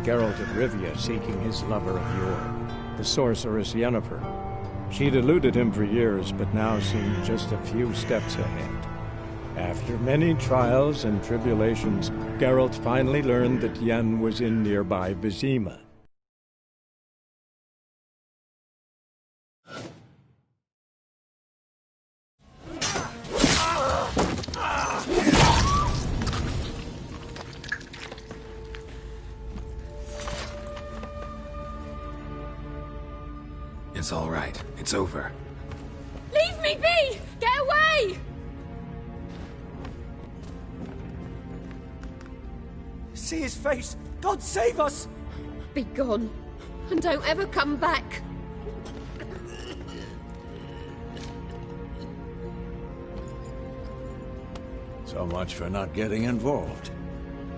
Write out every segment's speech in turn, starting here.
friend Geralt of Rivia seeking his lover of yore, the sorceress Yennefer. She'd eluded him for years, but now seemed just a few steps ahead. After many trials and tribulations, Geralt finally learned that Yen was in nearby Vizima. It's all right. It's over. Leave me be! Get away! See his face! God save us! Be gone, and don't ever come back. So much for not getting involved.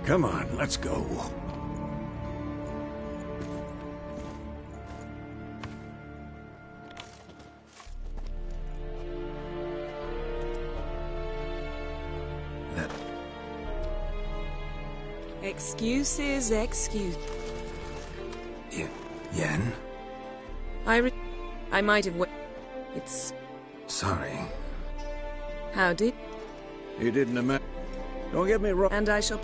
Come on, let's go. Excuses, excuse. Yen? I might have It's... Sorry. How did... You didn't imagine... Don't get me wrong. And I shall...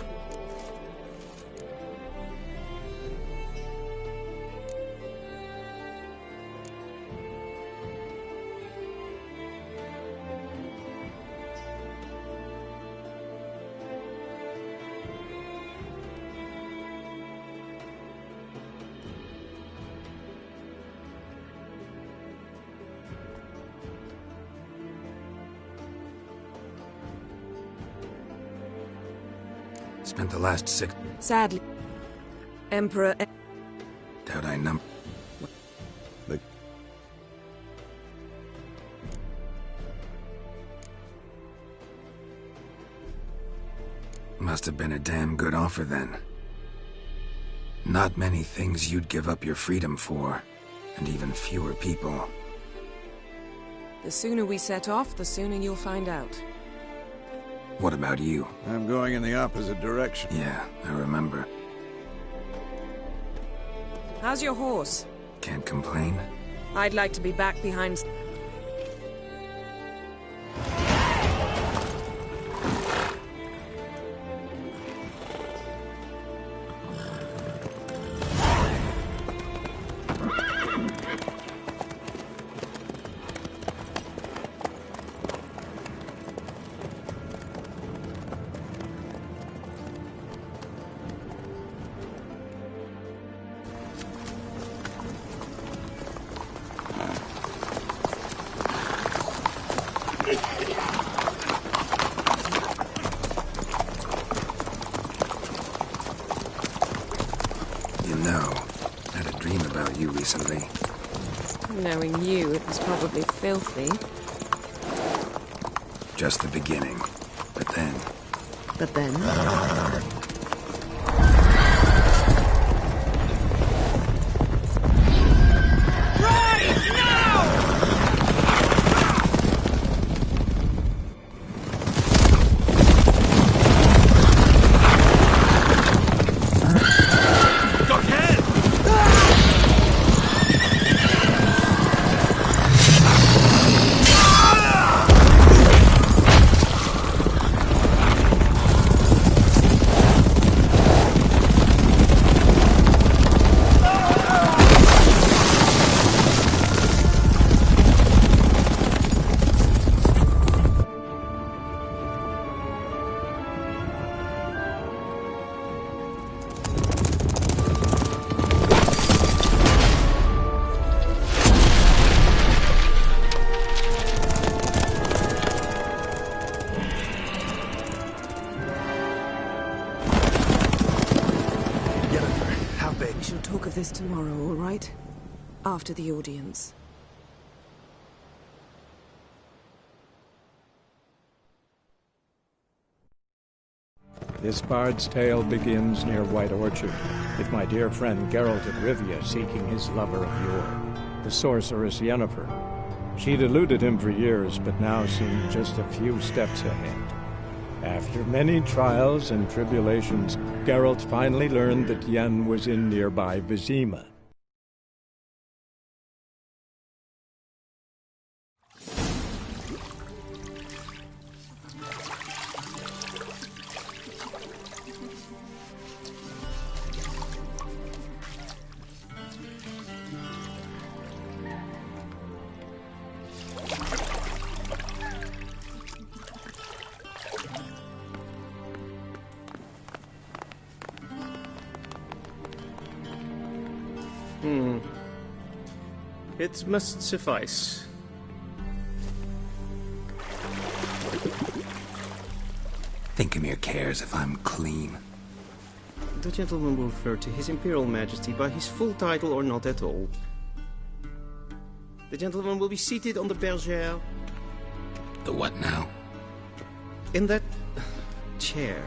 Spent the last 6... Sadly... Emperor... Doubt I num... Must have been a damn good offer then. Not many things you'd give up your freedom for, and even fewer people. The sooner we set off, the sooner you'll find out. What about you? I'm going in the opposite direction. Yeah, I remember. How's your horse? Can't complain. I'd like to be back behind... You know, I had a dream about you recently. Knowing you, it was probably filthy. Just the beginning. But then... But then... We shall talk of this tomorrow, all right? After the audience. This bard's tale begins near White Orchard, with my dear friend Geralt of Rivia seeking his lover of yore, the sorceress Yennefer. She'd eluded him for years, but now seemed just a few steps ahead. After many trials and tribulations, Geralt finally learned that Yen was in nearby Vizima. It must suffice. Thinkamere cares if I'm clean. The gentleman will refer to His Imperial Majesty by his full title or not at all. The gentleman will be seated on the bergère. The what now? In that chair.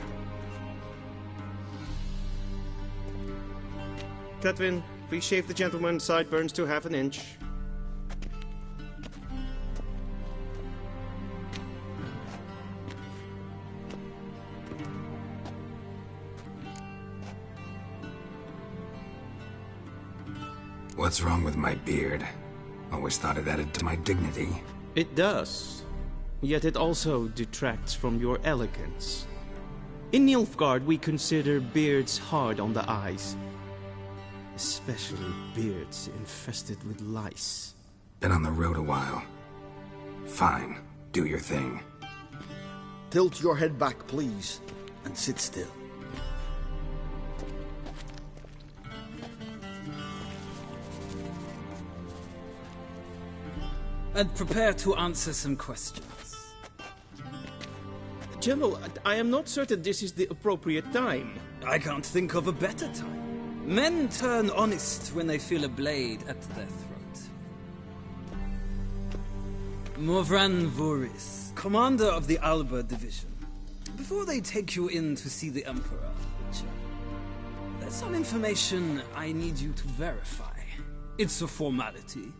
Catwin, please shave the gentleman's sideburns to half an inch. What's wrong with my beard? Always thought it added to my dignity. It does. Yet it also detracts from your elegance. In Nilfgaard, we consider beards hard on the eyes. Especially beards infested with lice. Been on the road a while. Fine. Do your thing. Tilt your head back, please, and sit still. And prepare to answer some questions. General, I am not certain this is the appropriate time. I can't think of a better time. Men turn honest when they feel a blade at their throat. Morvran Voris, commander of the Alba Division. Before they take you in to see the Emperor, Witcher, there's some information I need you to verify. It's a formality,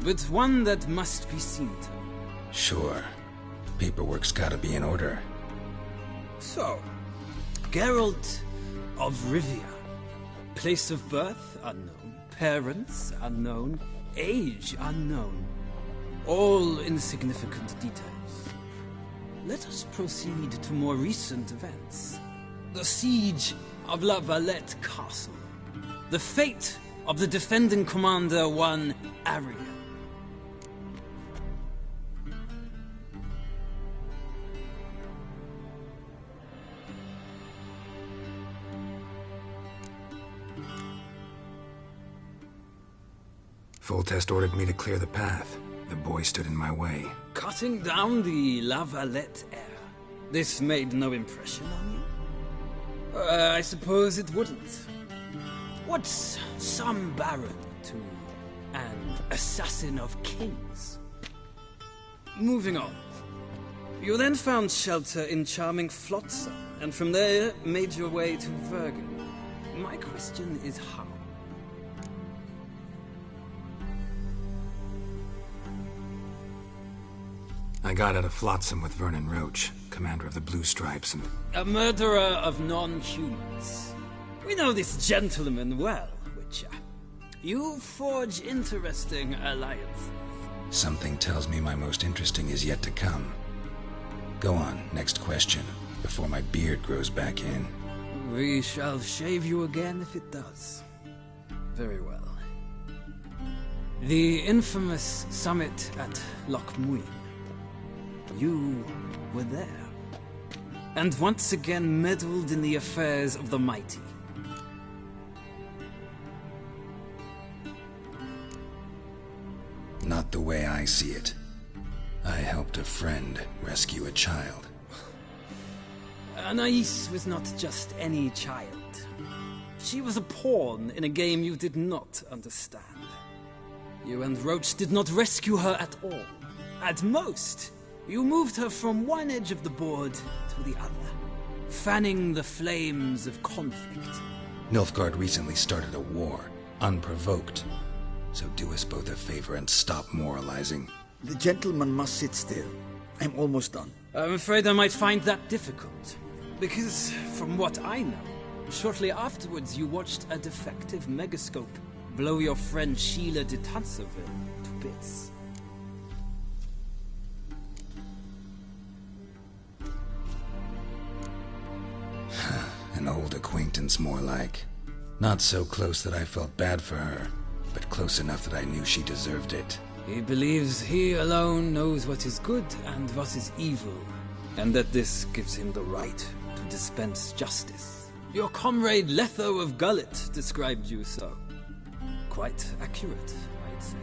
but one that must be seen to. Sure. Paperwork's gotta be in order. So, Geralt of Rivia. Place of birth unknown. Parents unknown. Age unknown. All insignificant details. Let us proceed to more recent events. The siege of La Valette Castle. The fate of the defending commander, one Arian. Foltest ordered me to clear the path. The boy stood in my way. Cutting down the La Valette heir. This made no impression on you? I suppose it wouldn't. What's some baron to an assassin of kings? Moving on. You then found shelter in charming Flotsam, and from there made your way to Vergen. My question is how? I got out of Flotsam with Vernon Roach, commander of the Blue Stripes, and... A murderer of non-humans. We know this gentleman well, Witcher. You forge interesting alliances. Something tells me my most interesting is yet to come. Go on, next question, before my beard grows back in. We shall shave you again if it does. Very well. The infamous summit at Loch Muin. You were there. And once again meddled in the affairs of the mighty. Not the way I see it. I helped a friend rescue a child. Anais was not just any child. She was a pawn in a game you did not understand. You and Roach did not rescue her at all. At most, you moved her from one edge of the board to the other, fanning the flames of conflict. Nilfgaard recently started a war, unprovoked. So do us both a favor and stop moralizing. The gentleman must sit still. I'm almost done. I'm afraid I might find that difficult. Because, from what I know, shortly afterwards you watched a defective megascope blow your friend Sheila de Tanserville to bits. An old acquaintance, more like. Not so close that I felt bad for her, but close enough that I knew she deserved it. He believes he alone knows what is good and what is evil, and that this gives him the right to dispense justice. Your comrade Letho of Gullet described you so. Quite accurate, I'd say.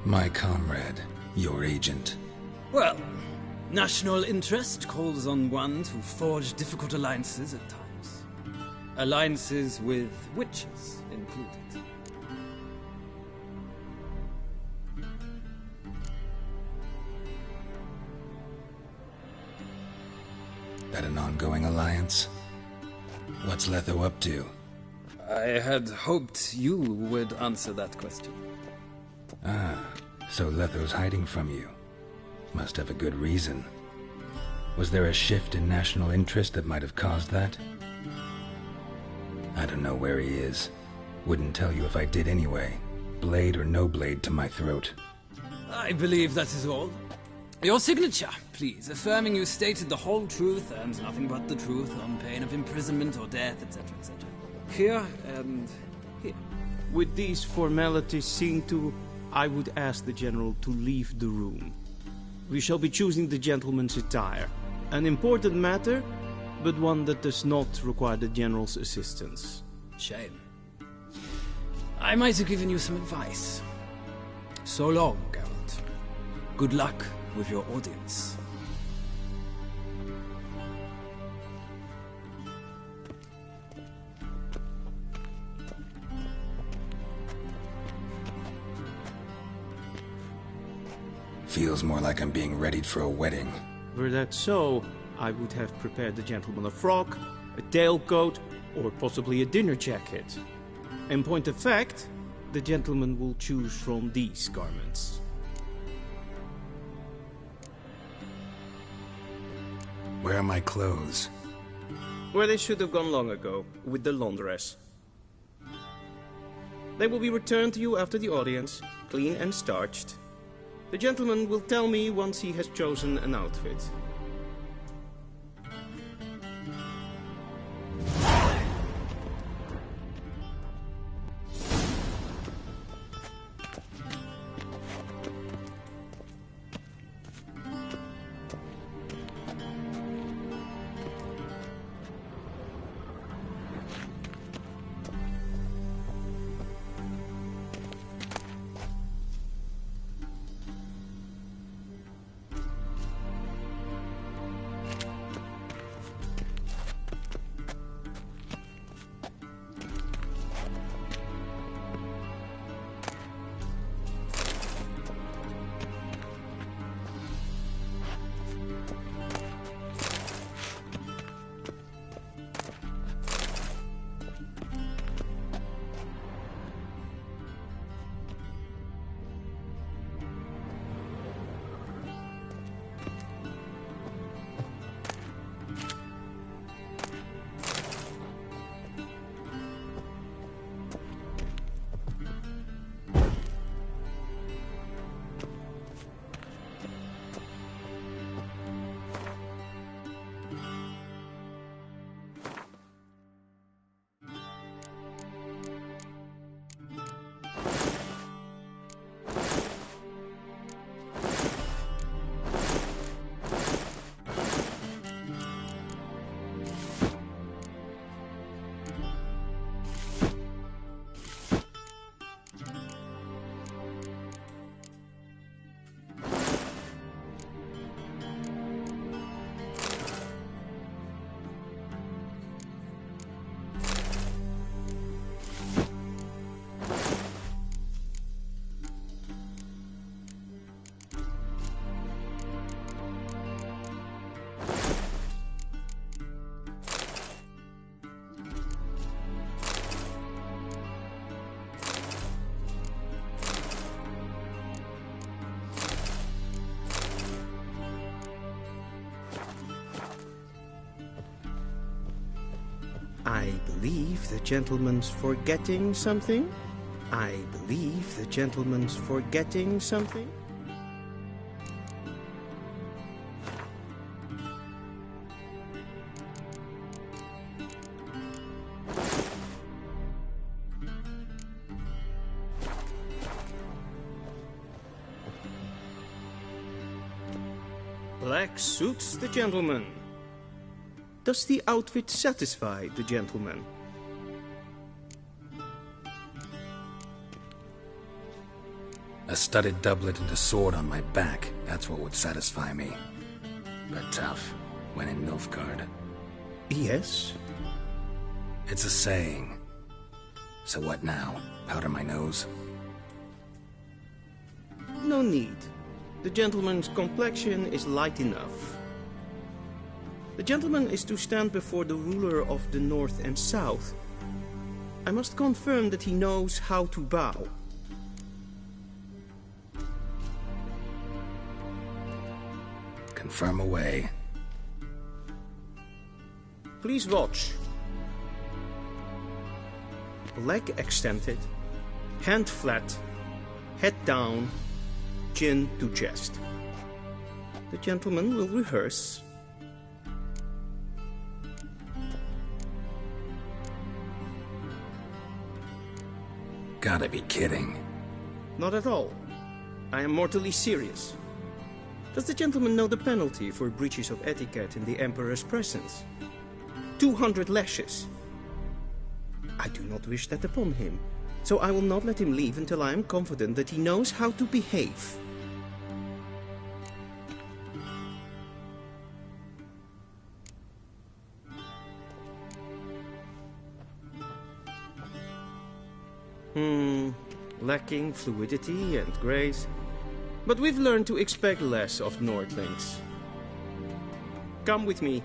My comrade, your agent. Well, national interest calls on one to forge difficult alliances at times. Alliances with witches included. That an ongoing alliance? What's Letho up to? I had hoped you would answer that question. Ah, so Letho's hiding from you. Must have a good reason. Was there a shift in national interest that might have caused that? I don't know where he is. Wouldn't tell you if I did anyway. Blade or no blade to my throat. I believe that is all. Your signature, please, affirming you stated the whole truth and nothing but the truth on pain of imprisonment or death, etc., etc. Here and here. With these formalities seen to, I would ask the General to leave the room. We shall be choosing the gentleman's attire. An important matter, but one that does not require the General's assistance. Shame. I might have given you some advice. So long, Geralt. Good luck with your audience. Feels more like I'm being readied for a wedding. Were that so, I would have prepared the gentleman a frock, a tailcoat, or possibly a dinner jacket. In point of fact, the gentleman will choose from these garments. Where are my clothes? Where they should have gone long ago, with the laundress. They will be returned to you after the audience, clean and starched. The gentleman will tell me once he has chosen an outfit. I believe the gentleman's forgetting something. I believe the gentleman's forgetting something. Black suits the gentleman. Does the outfit satisfy the gentleman? A studded doublet and a sword on my back, that's what would satisfy me. But tough, when in Nilfgaard. Yes. It's a saying. So what now? Powder my nose? No need. The gentleman's complexion is light enough. The gentleman is to stand before the ruler of the North and South. I must confirm that he knows how to bow. Confirm away. Please watch. Leg extended, hand flat, head down, chin to chest. The gentleman will rehearse. Gotta be kidding. Not at all. I am mortally serious. Does the gentleman know the penalty for breaches of etiquette in the Emperor's presence? 200 lashes. I do not wish that upon him, so I will not let him leave until I am confident that he knows how to behave. Lacking fluidity and grace. But we've learned to expect less of Nordlings. Come with me.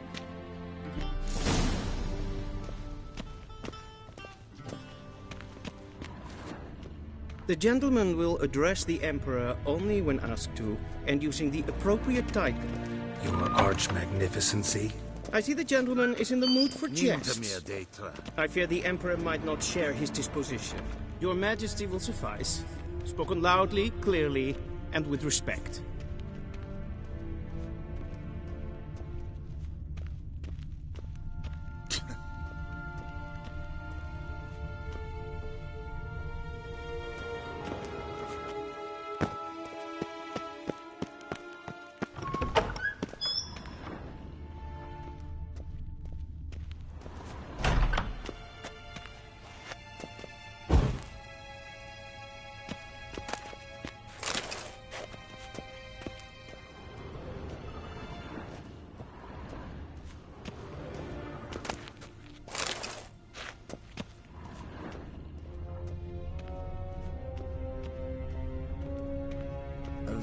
The gentleman will address the Emperor only when asked to, and using the appropriate title. Your Arch-Magnificency? I see the gentleman is in the mood for jests. I fear the Emperor might not share his disposition. Your Majesty will suffice. Spoken loudly, clearly, and with respect.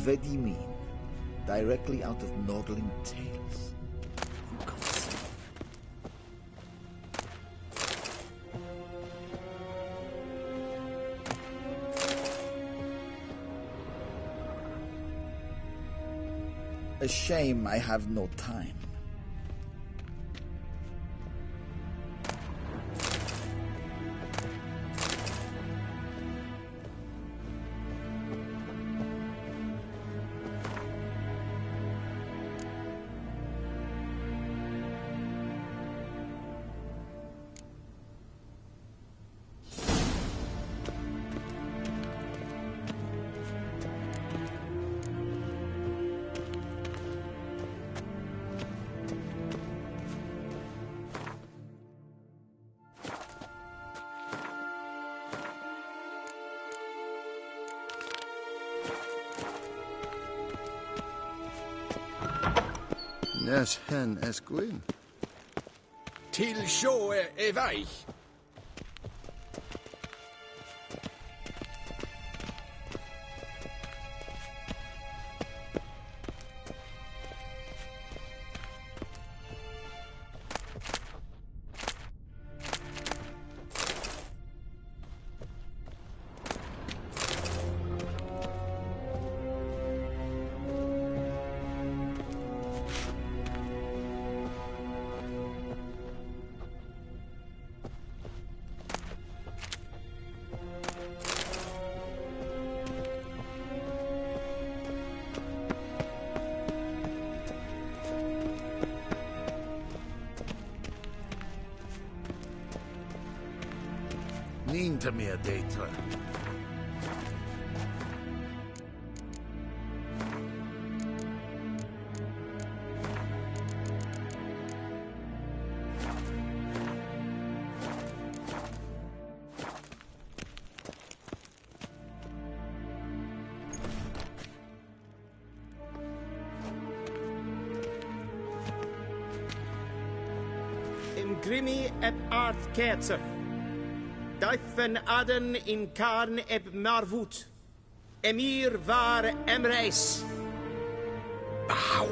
Vedimin, directly out of Nordling tales. For God's sake. A shame I have no time. Nes hen esgwyn. Til sjå e vei. hinter mir, Dayton. Grimi eb Arth Kerzer. Daifen Aden in Karn eb Marvut. Emir var Emreis. Ow!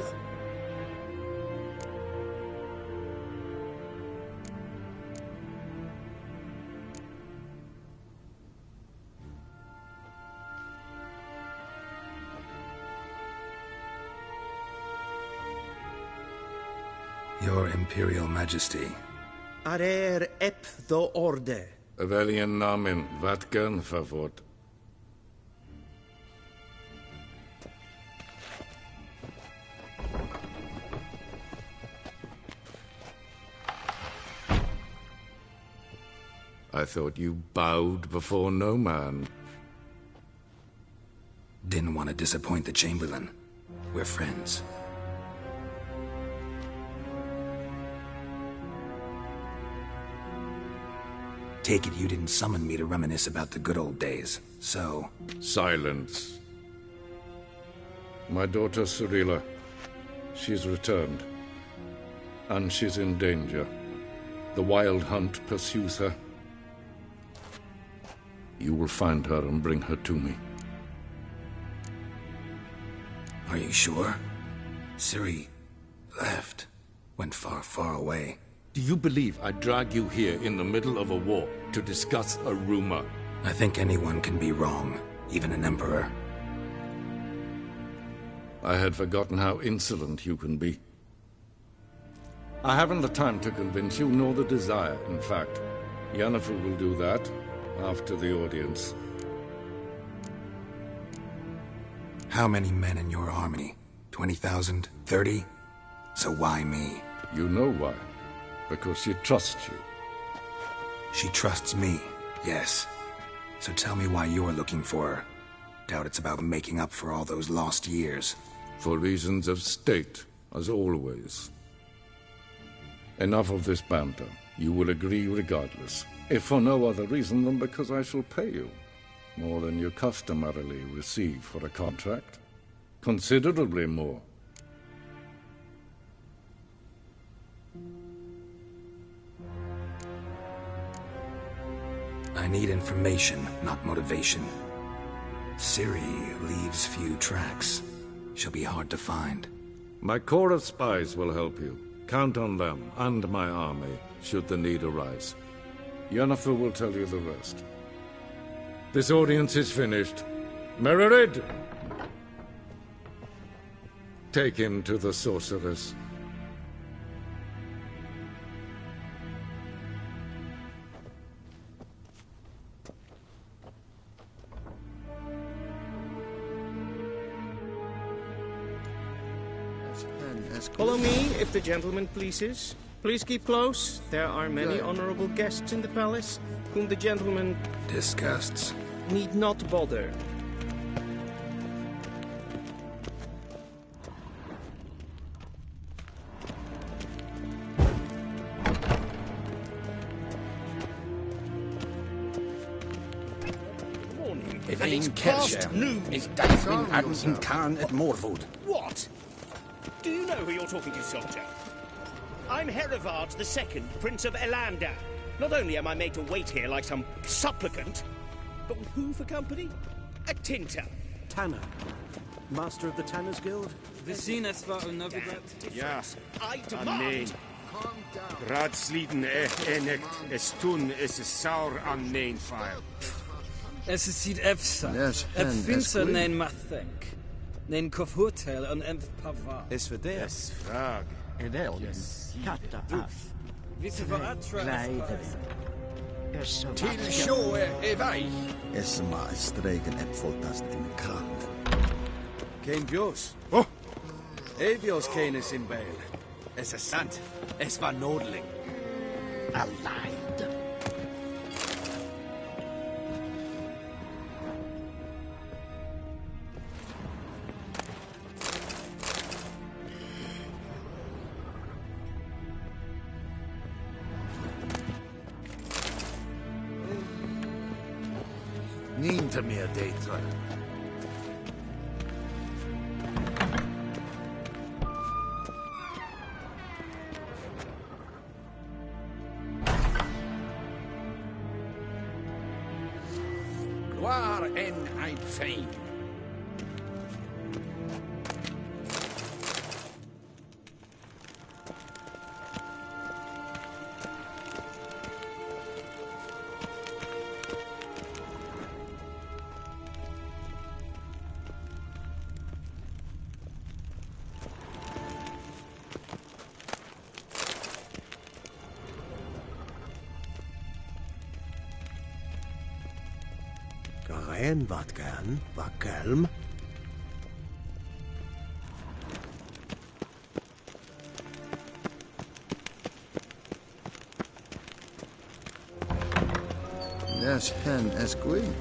Your Imperial Majesty. Arer ep the orde. Velian namen, vatgen favor. I thought you bowed before no man. Didn't want to disappoint the Chamberlain. We're friends. Take it you didn't summon me to reminisce about the good old days, so... Silence. My daughter Cyrilla, she's returned. And she's in danger. The Wild Hunt pursues her. You will find her and bring her to me. Are you sure? Ciri left. Went far, far away. Do you believe I'd drag you here in the middle of a war to discuss a rumor? I think anyone can be wrong, even an emperor. I had forgotten how insolent you can be. I haven't the time to convince you, nor the desire, in fact. Yennefer will do that after the audience. How many men in your army? 20,000? 30? So why me? You know why. Because she trusts you. She trusts me, yes. So tell me why you're looking for her. Doubt it's about making up for all those lost years. For reasons of state, as always. Enough of this banter. You will agree regardless. If for no other reason than because I shall pay you. More than you customarily receive for a contract. Considerably more. I need information, not motivation. Ciri leaves few tracks. She'll be hard to find. My corps of spies will help you. Count on them, and my army, should the need arise. Yennefer will tell you the rest. This audience is finished. Mererid! Take him to the sorceress. Follow me, if the gentleman pleases. Please keep close. There are many honorable guests in the palace, whom the gentleman... disgusts. ...need not bother. It's past noon. It's Daifen Aden Khan at Morwood. What? Do you know who you're talking to, soldier? I'm Herivard II, Prince of Elander. Not only am I made to wait here like some supplicant, but with who for company? A tinter. Tanner. Master of the Tanners Guild? Vicines var unövergått. Ja, I demand. Radsliden enekt, estun es saur an nein file. Es sieht efsa. Yes, Finsa nein mathenk. Nein kofhotel an emf pava. Es för det. Es frag. Evelien, katta af. Visse var atra. Till sjå väg. Esma stregen epfoltast in kranden. Kein Bios. Oh! Evios keines in Bail. Es ist sant. Es war Nodling. Alive. Niente meer data. Gloire en ein fame. Garen wat gern, wat kelm. Yes, hen as Gwyn.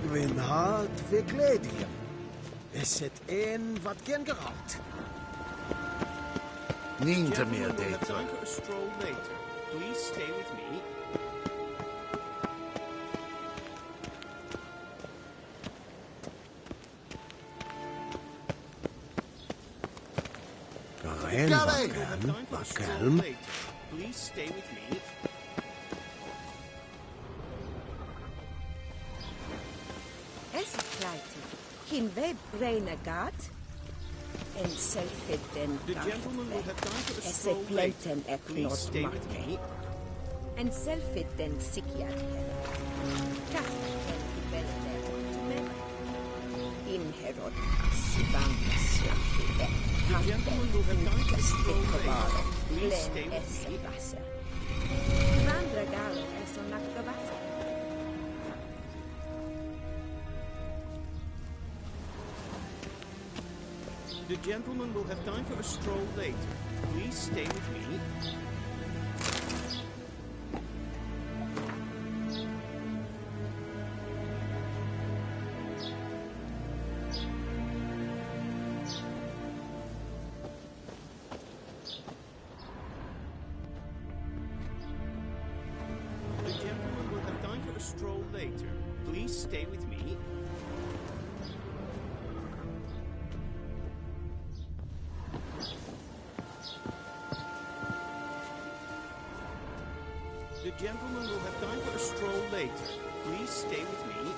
Gwyn hard fi gledium. Is het een wat gen geraakt? Niente meer Gentlemen, we'll have data. time for a stroll later. Please stay with me. Garen wat gern, wat kelm. Please stay with me. Es pleite. Hin we renegat. En selfitten The gentleman will have time for a Esse stroll later. pleiten ek Please not stay with makke. me. En selfitten sikjat Kastan belde optimera. Inherod sivangaslappive. The gentleman will have time for a stroll later. Please stay Len with esse me. vasse. Vandra galo es on nakavassa. The gentleman will have time for a stroll later. Please stay with me. The gentleman will have time for a stroll later. Please stay with me. The gentleman will have time for a stroll later. Please stay with me.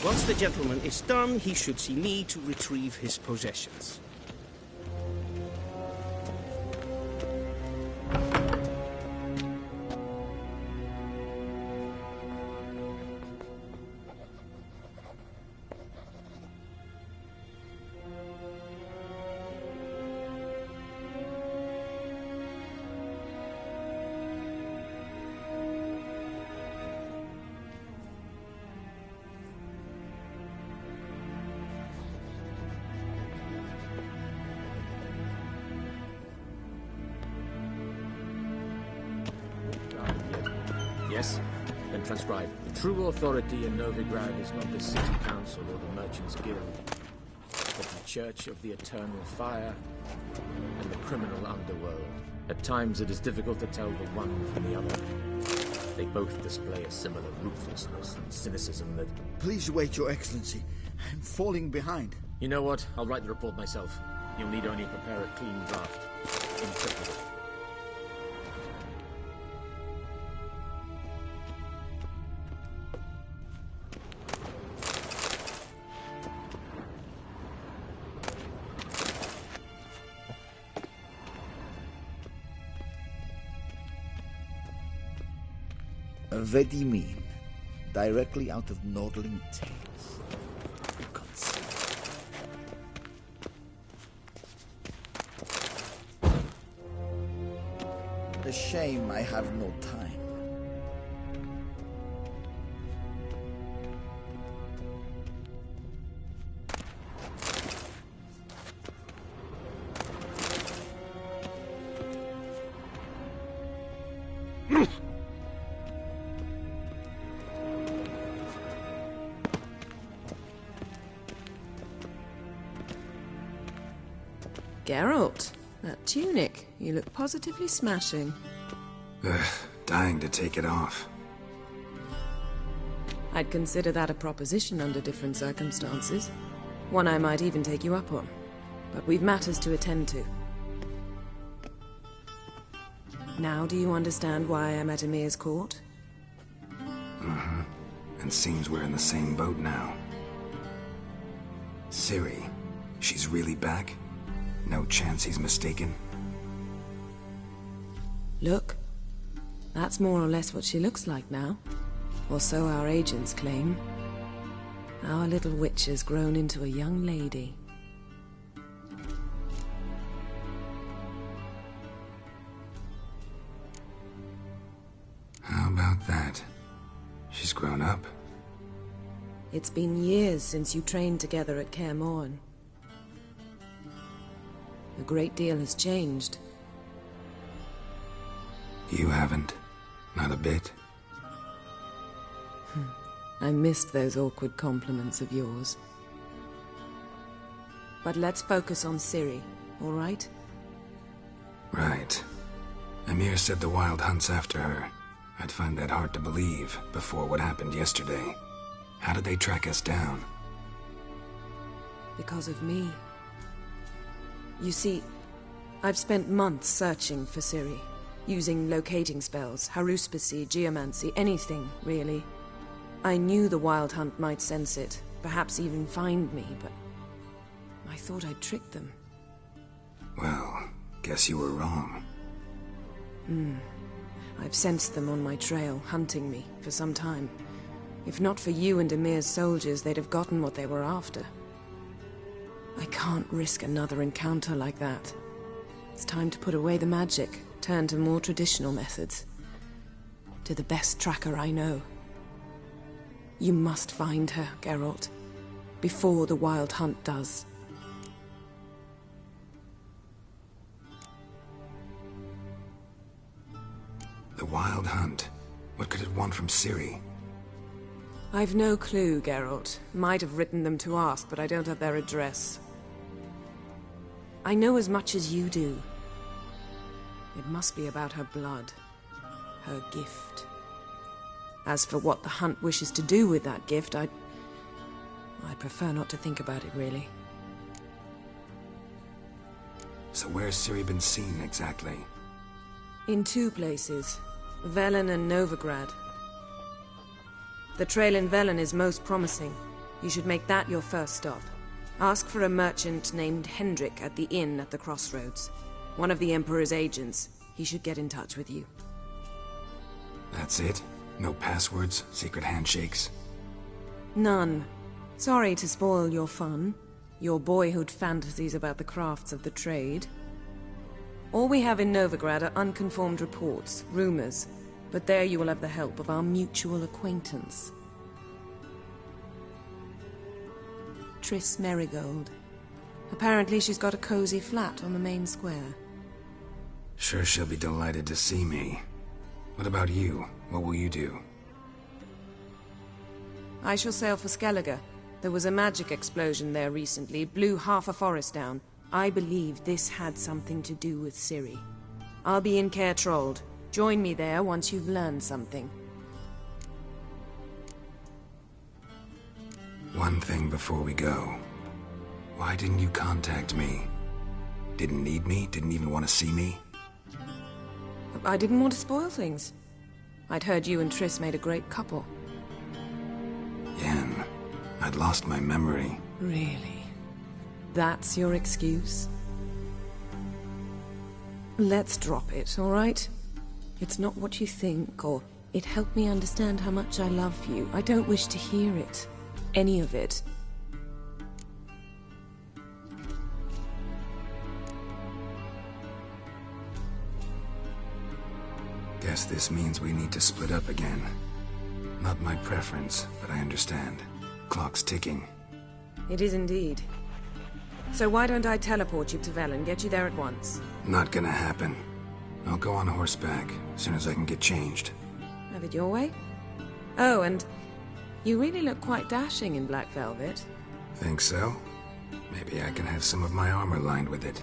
Once the gentleman is done, he should see me to retrieve his possessions. Yes? Then transcribe. The true authority in Novigrad is not the city council or the merchants' guild, but the Church of the Eternal Fire and the criminal underworld. At times it is difficult to tell the one from the other. They both display a similar ruthlessness and cynicism that... Please wait, Your Excellency. I'm falling behind. You know what? I'll write the report myself. You'll need only prepare a clean draft. Encryptable. What do you mean? Directly out of Nordling Tales. A shame I have no time. Geralt, that tunic. You look positively smashing. Ugh, dying to take it off. I'd consider that a proposition under different circumstances. One I might even take you up on. But we've matters to attend to. Now do you understand why I'm at Emir's court? Mm-hmm. And seems we're in the same boat now. Ciri, she's really back? No chance he's mistaken? Look. That's more or less what she looks like now. Or so our agents claim. Our little witch has grown into a young lady. How about that? She's grown up. It's been years since you trained together at Kaer Morhen. A great deal has changed. You haven't? Not a bit? I missed those awkward compliments of yours. But let's focus on Ciri, all right? Right. Emir said the Wild Hunt's after her. I'd find that hard to believe before what happened yesterday. How did they track us down? Because of me. You see, I've spent months searching for Ciri, using locating spells, haruspicy, geomancy, anything, really. I knew the Wild Hunt might sense it, perhaps even find me, but I thought I'd tricked them. Well, guess you were wrong. I've sensed them on my trail, hunting me, for some time. If not for you and Emir's soldiers, they'd have gotten what they were after. I can't risk another encounter like that. It's time to put away the magic, turn to more traditional methods. To the best tracker I know. You must find her, Geralt, before the Wild Hunt does. The Wild Hunt? What could it want from Ciri? I've no clue, Geralt. Might have written them to ask, but I don't have their address. I know as much as you do. It must be about her blood. Her gift. As for what the Hunt wishes to do with that gift, I'd prefer not to think about it, really. So where's Ciri been seen, exactly? In two places. Velen and Novigrad. The trail in Velen is most promising. You should make that your first stop. Ask for a merchant named Hendrik at the inn at the crossroads. One of the Emperor's agents. He should get in touch with you. That's it? No passwords? Secret handshakes? None. Sorry to spoil your fun. Your boyhood fantasies about the crafts of the trade. All we have in Novigrad are unconformed reports, rumors. But there you will have the help of our mutual acquaintance. Triss Merigold. Apparently she's got a cozy flat on the main square. Sure she'll be delighted to see me. What about you? What will you do? I shall sail for Skellige. There was a magic explosion there recently, blew half a forest down. I believe this had something to do with Ciri. I'll be in Caer Trold. Join me there once you've learned something. One thing before we go. Why didn't you contact me? Didn't need me? Didn't even want to see me? I didn't want to spoil things. I'd heard you and Triss made a great couple. Yen, I'd lost my memory. Really? That's your excuse? Let's drop it, all right? It's not what you think, or it helped me understand how much I love you. I don't wish to hear it. Any of it. Guess this means we need to split up again. Not my preference, but I understand. Clock's ticking. It is indeed. So why don't I teleport you to Vel and get you there at once? Not gonna happen. I'll go on horseback, as soon as I can get changed. Have it your way? Oh, and you really look quite dashing in black velvet. Think so? Maybe I can have some of my armor lined with it.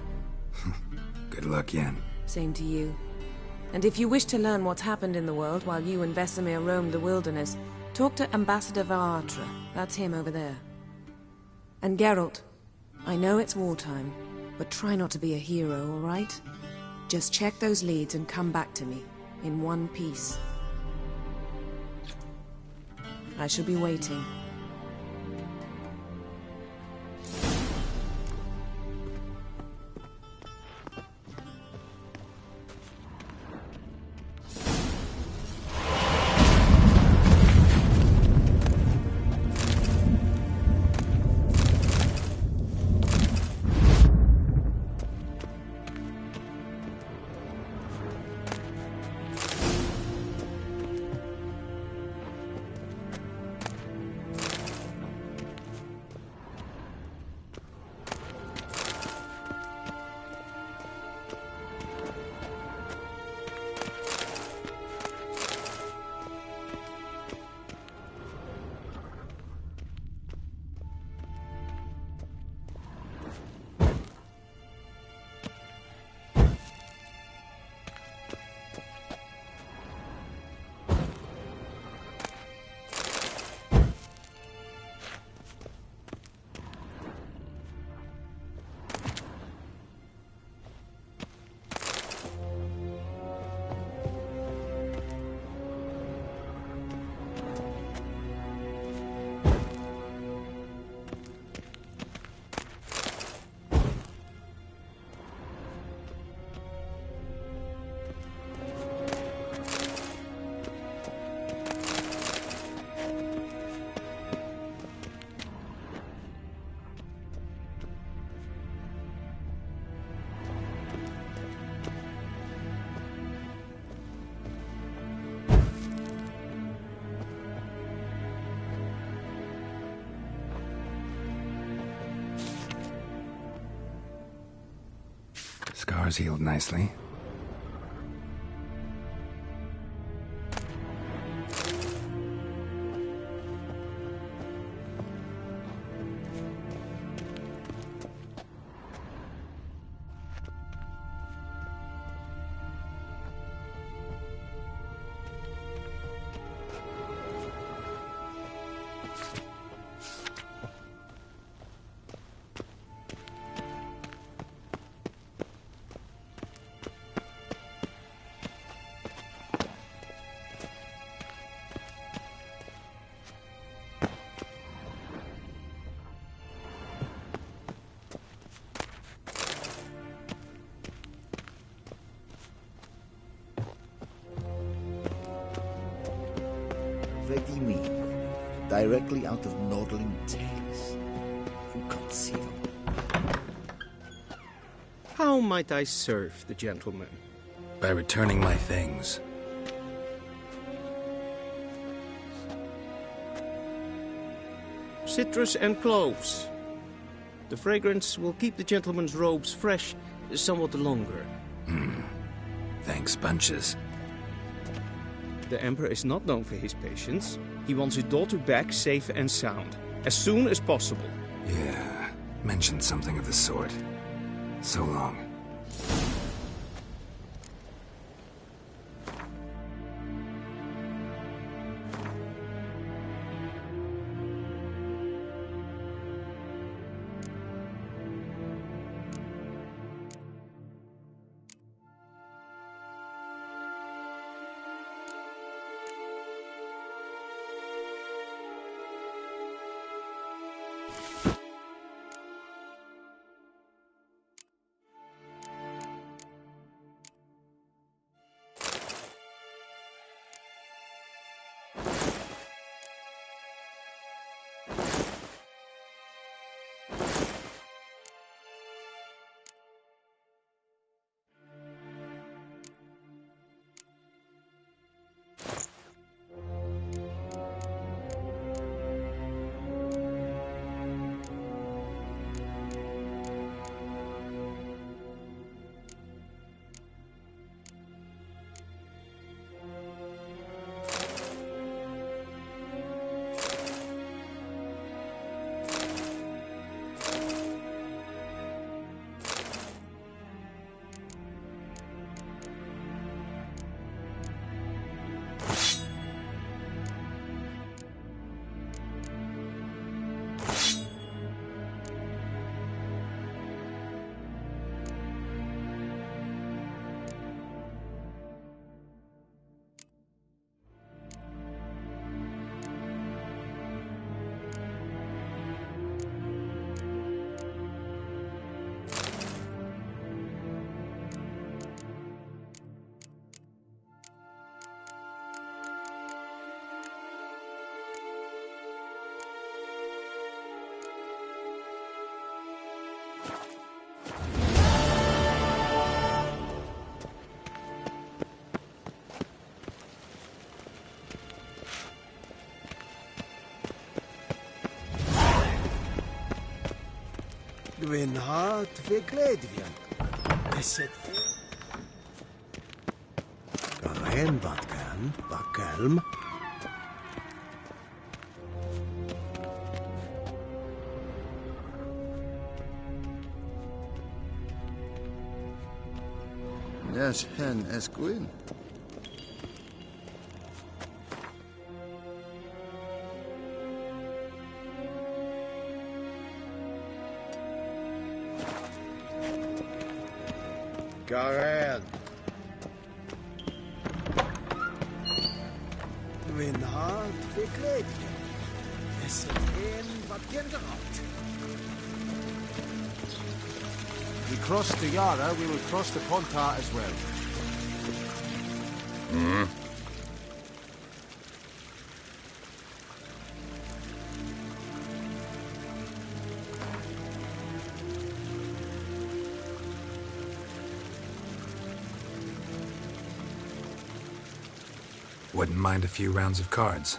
Good luck, Yen. Same to you. And if you wish to learn what's happened in the world while you and Vesemir roamed the wilderness, talk to Ambassador Varatra. That's him over there. And Geralt, I know it's wartime, but try not to be a hero, all right? Just check those leads and come back to me, in one piece. I shall be waiting. Scars healed nicely. Vladimir, directly out of Nordling Tales. Inconceivable. How might I serve the gentleman? By returning my things. Citrus and cloves. The fragrance will keep the gentleman's robes fresh somewhat longer. Thanks, bunches. The Emperor is not known for his patience. He wants his daughter back safe and sound, as soon as possible. Yeah, mentioned something of the sort. So long. Dwi'n hart vegledvian. Eset... Garen vatkan, vakelm. Yes, hen Esquin. Garen. Dwi'n hart vegledvian. Eset vatkan geralt. We cross the Yara, we will cross the Pontar as well. Wouldn't mind a few rounds of cards.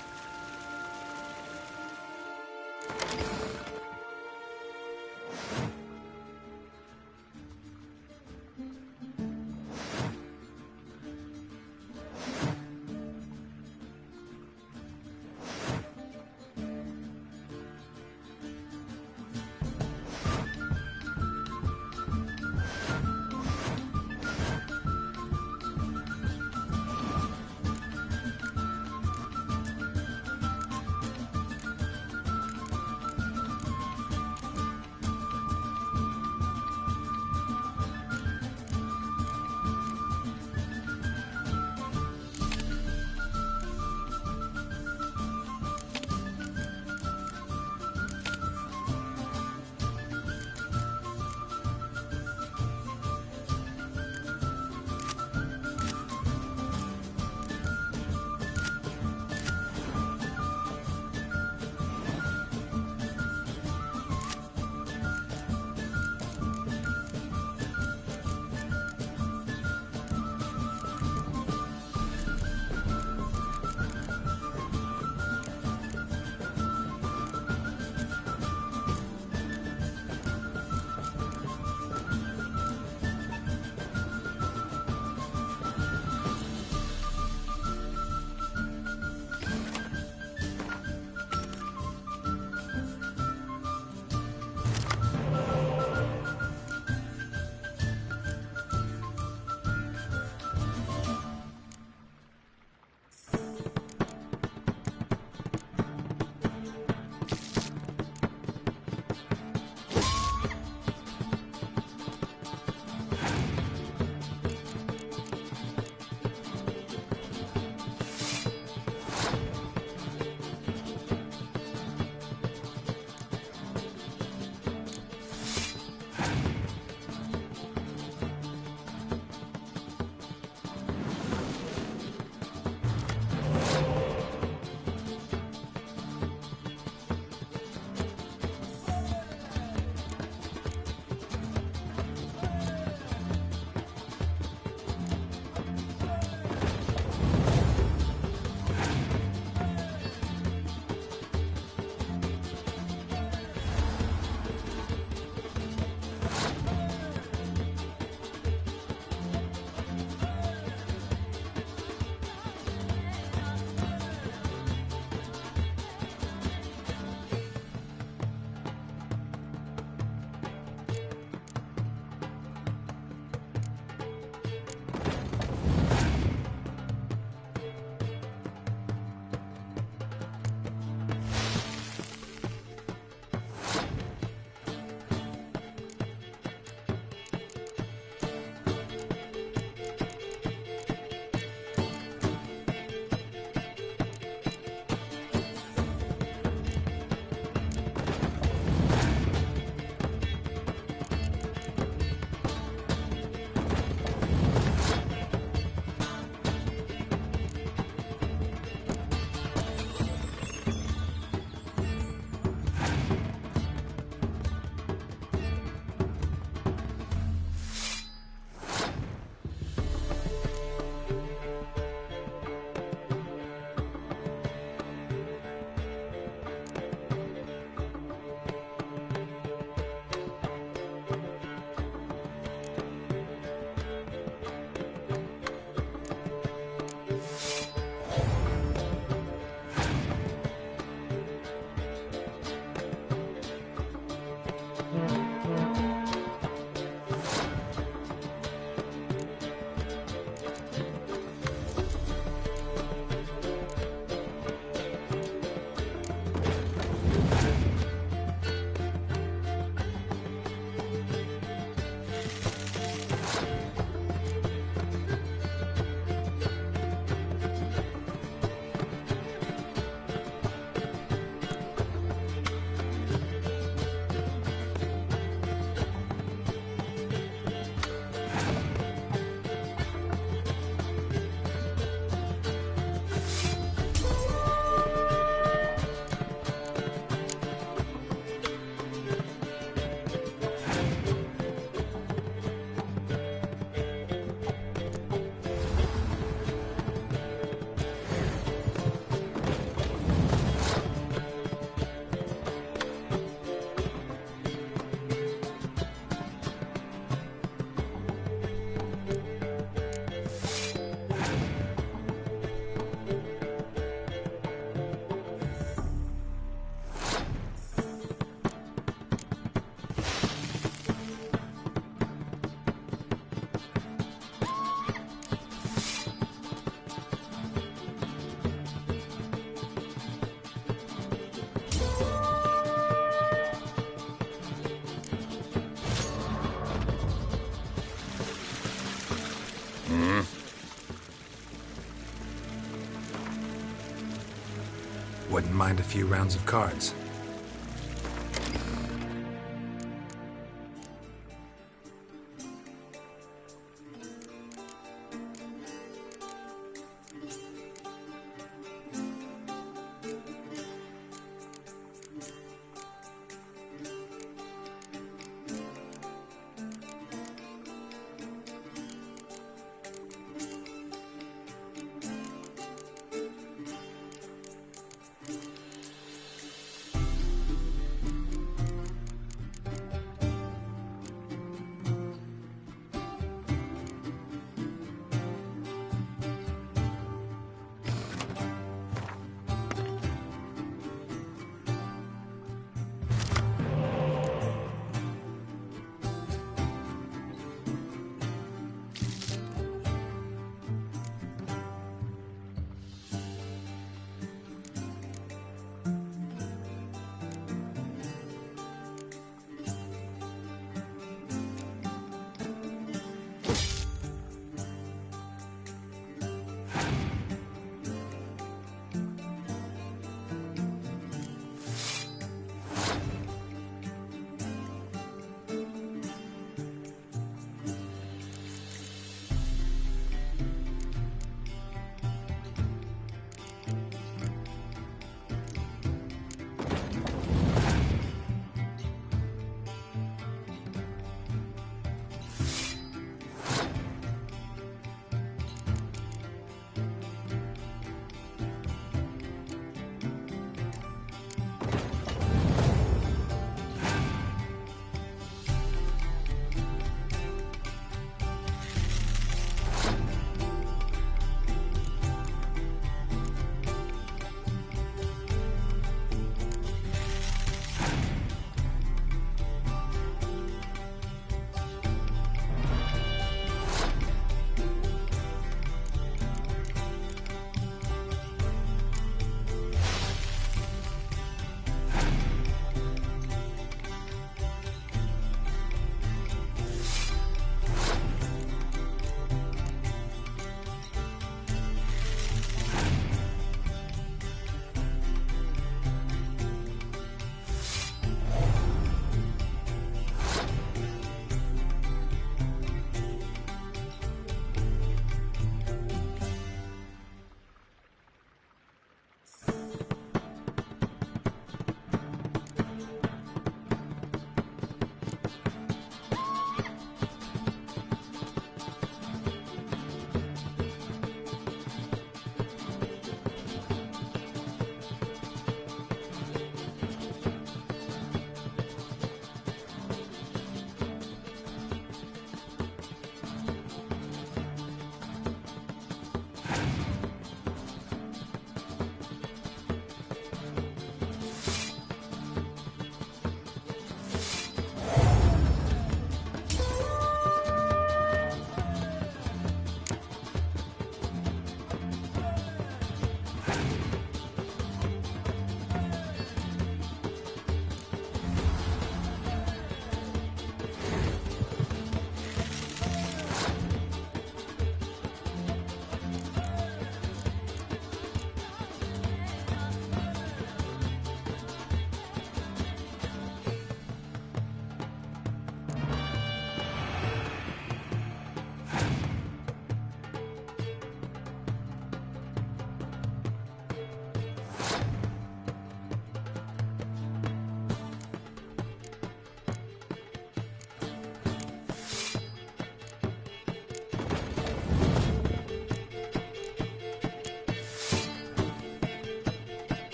wouldn't mind a few rounds of cards.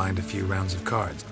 mind a few rounds of cards.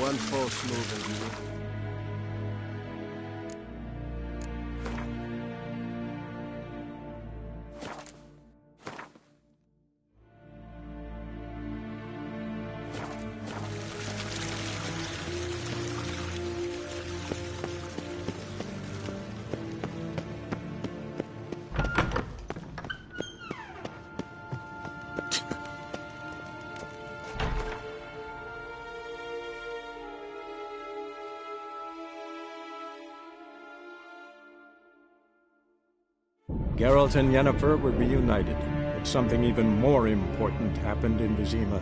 one false move and you... Geralt and Yennefer were reunited, but something even more important happened in Vizima.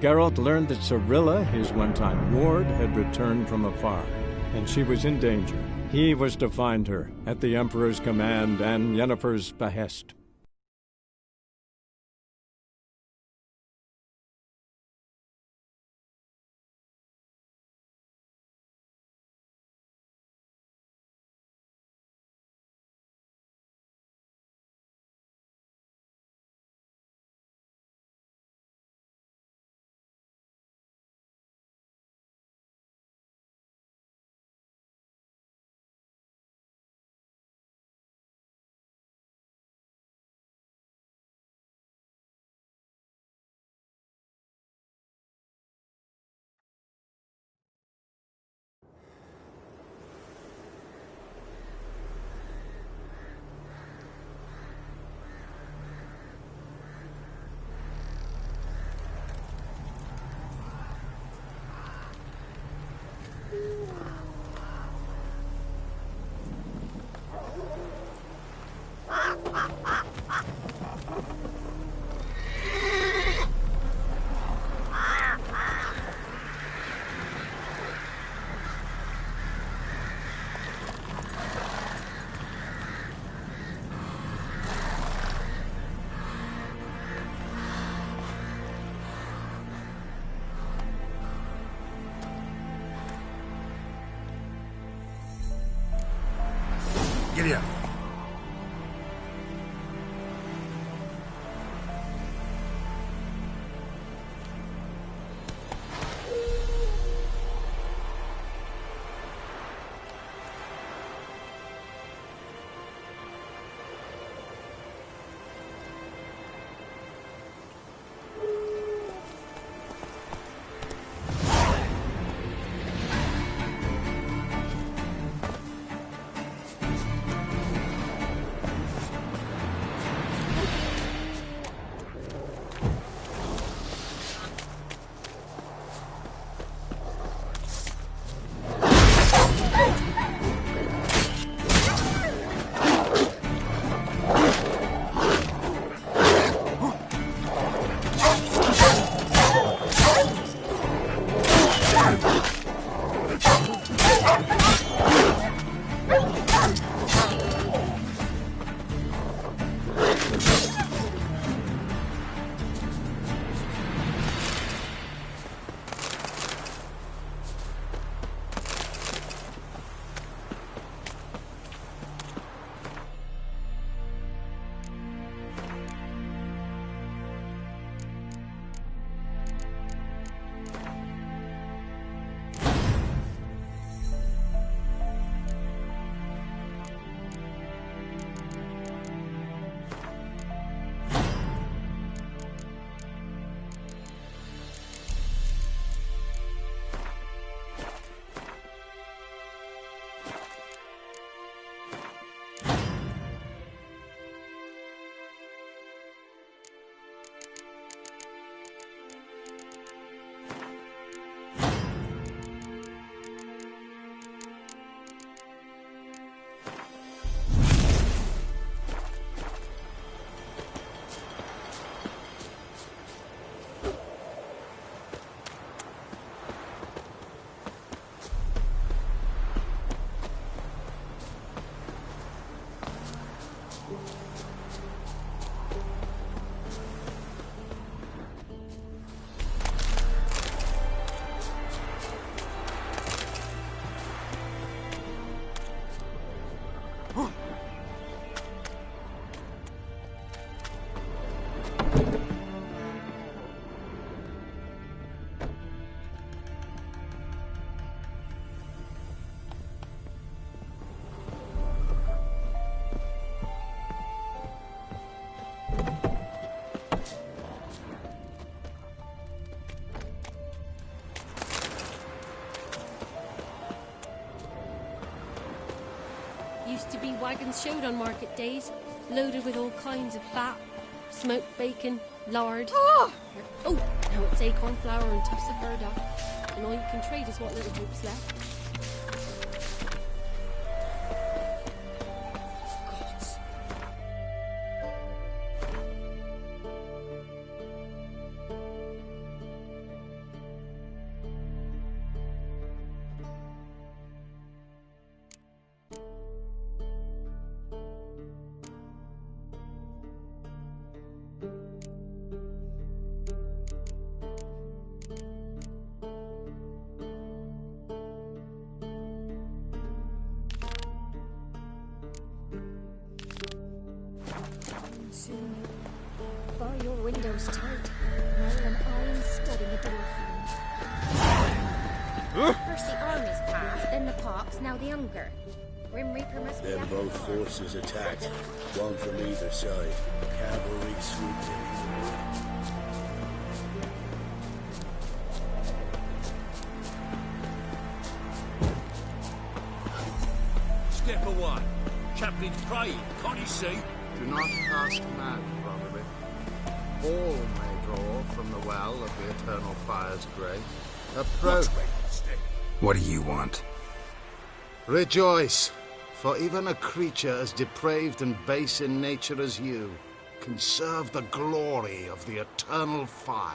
Geralt learned that Cirilla, his one-time ward, had returned from afar, and she was in danger. He was to find her, at the Emperor's command and Yennefer's behest. Giddy up. used to be wagons showed on market days, loaded with all kinds of fat, smoked bacon, lard. Oh, now it's acorn flour and tufts of burdock, and all you can trade is what little hope's left. Bar your windows tight, and all an iron stud in the door frame. First the armies passed, then the pox, now the hunger. Grim Reaper must be Then after both the war. forces attacked, one from either side. Cavalry swooped in. Step away. Chaplain's praying, can't you see? Do not cast mad, probably. All may draw from the well of the eternal fire's grace. Approach. What do you want? Rejoice, for even a creature as depraved and base in nature as you can serve the glory of the eternal fire.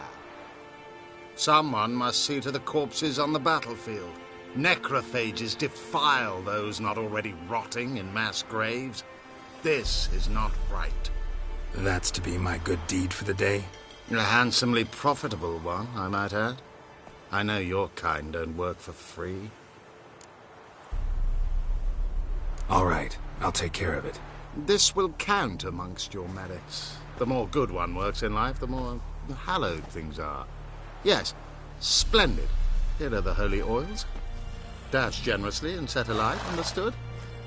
Someone must see to the corpses on the battlefield. Necrophages defile those not already rotting in mass graves. This is not right. That's to be my good deed for the day? A handsomely profitable one, I might add. I know your kind don't work for free. All right, I'll take care of it. This will count amongst your merits. The more good one works in life, the more hallowed things are. Yes, splendid. Here are the holy oils. Dash generously and set alight, understood?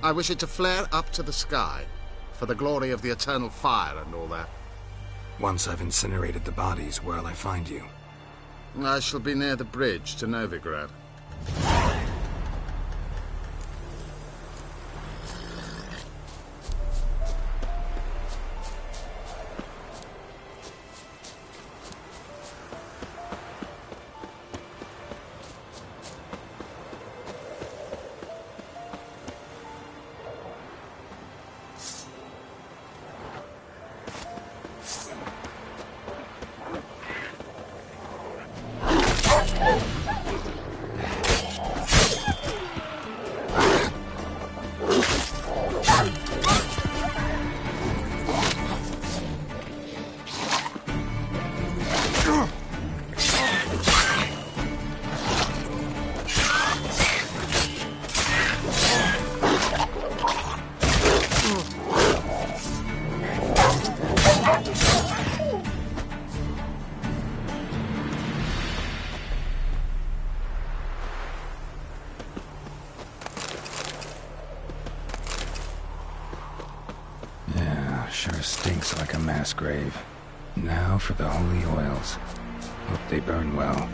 I wish it to flare up to the sky, for the glory of the eternal fire and all that. Once I've incinerated the bodies, where'll I find you? I shall be near the bridge to Novigrad. Sure stinks like a mass grave. Now for the holy oils. Hope they burn well.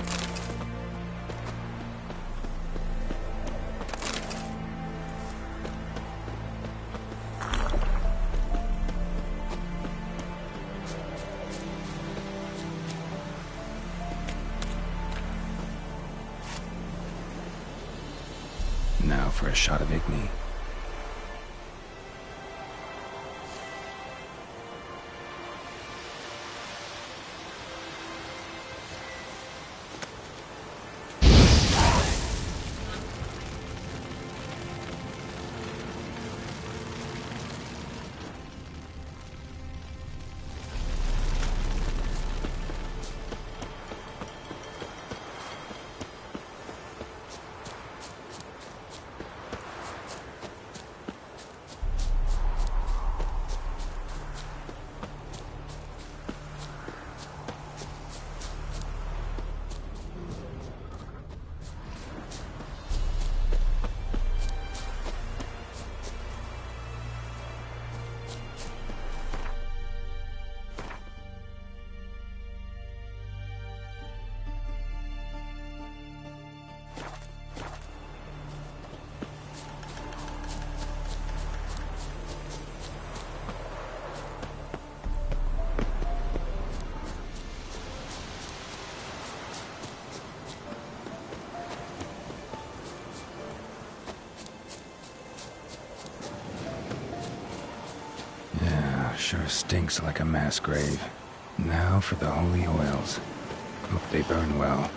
Now for a shot of Igni. Sure stinks like a mass grave. Now for the holy oils. Hope they burn well.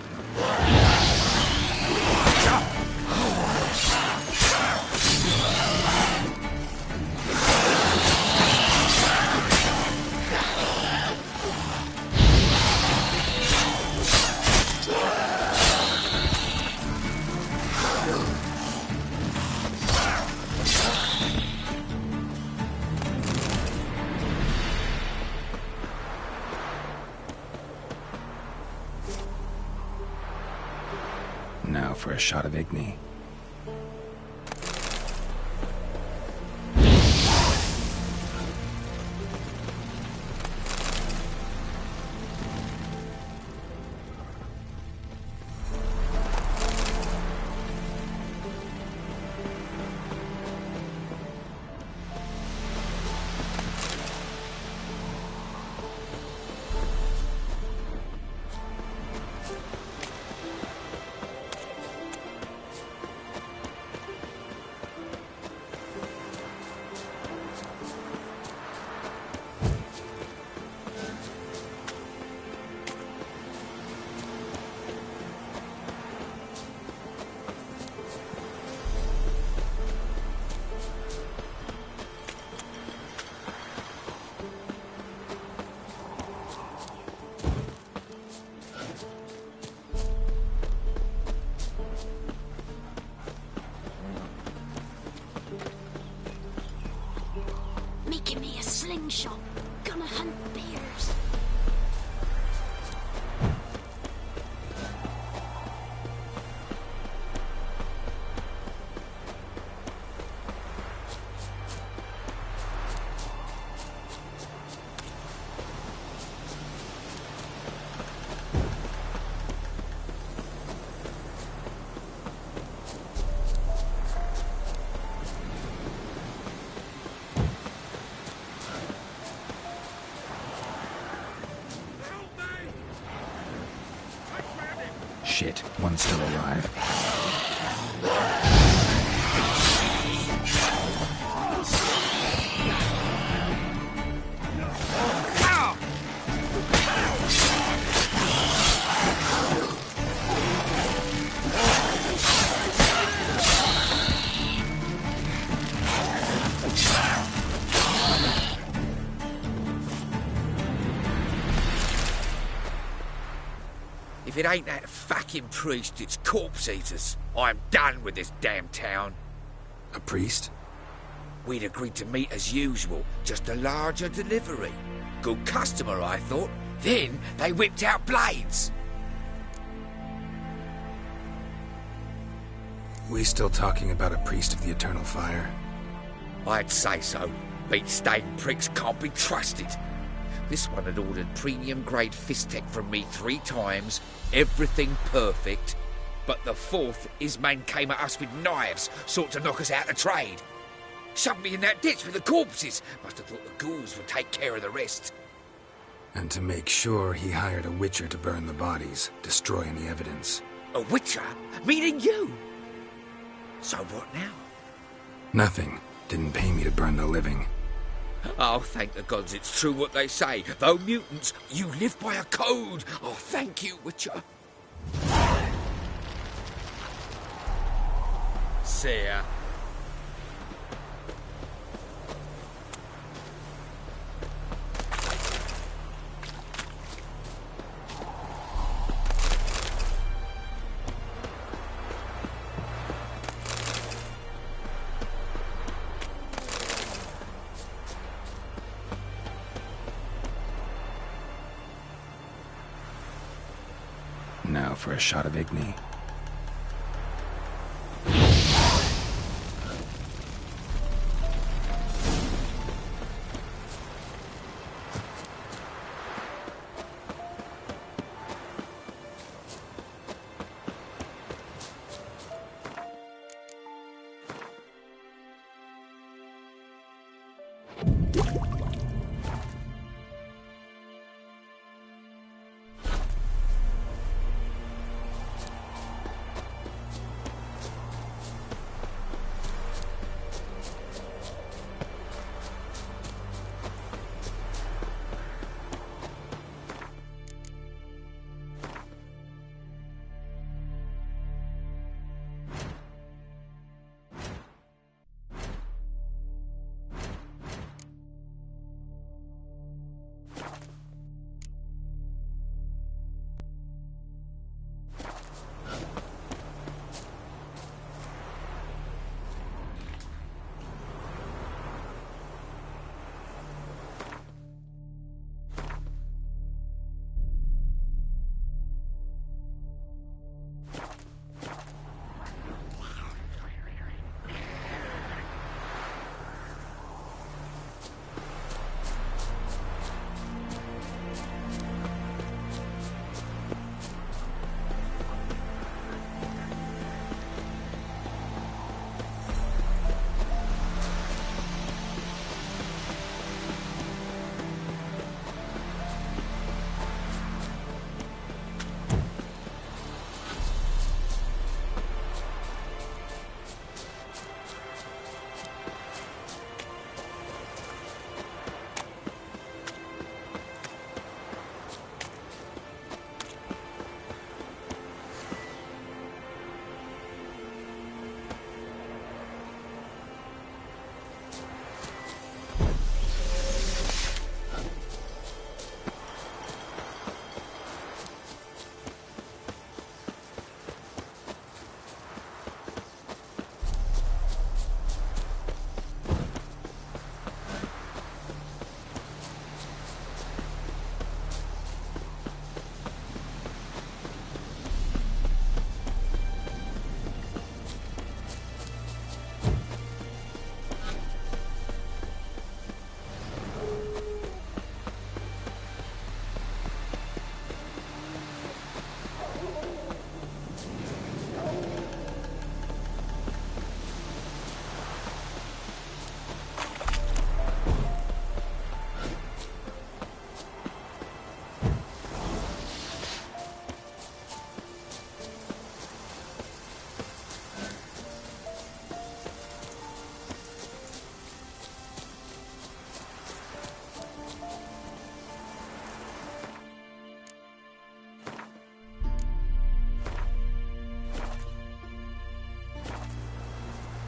Now for a shot of Igni. Making me a slingshot. Gonna hunt bears. Shit, one's still alive. If it ain't that fucking priest, it's corpse eaters. I'm done with this damn town. A priest? We'd agreed to meet as usual, just a larger delivery. Good customer, I thought. Then they whipped out blades. We still talking about a priest of the eternal fire? I'd say so. Beat-stained pricks can't be trusted. This one had ordered premium-grade fist-tech from me 3 times, everything perfect. But the 4th, his men came at us with knives, sought to knock us out of trade. Shoved me in that ditch with the corpses. Must have thought the ghouls would take care of the rest. And to make sure, he hired a witcher to burn the bodies, destroy any evidence. A witcher? Meaning you? So what now? Nothing. Didn't pay me to burn the living. Oh, thank the gods it's true what they say. Though mutants, you live by a code. Oh, thank you, Witcher. See ya. Now for a shot of Igni.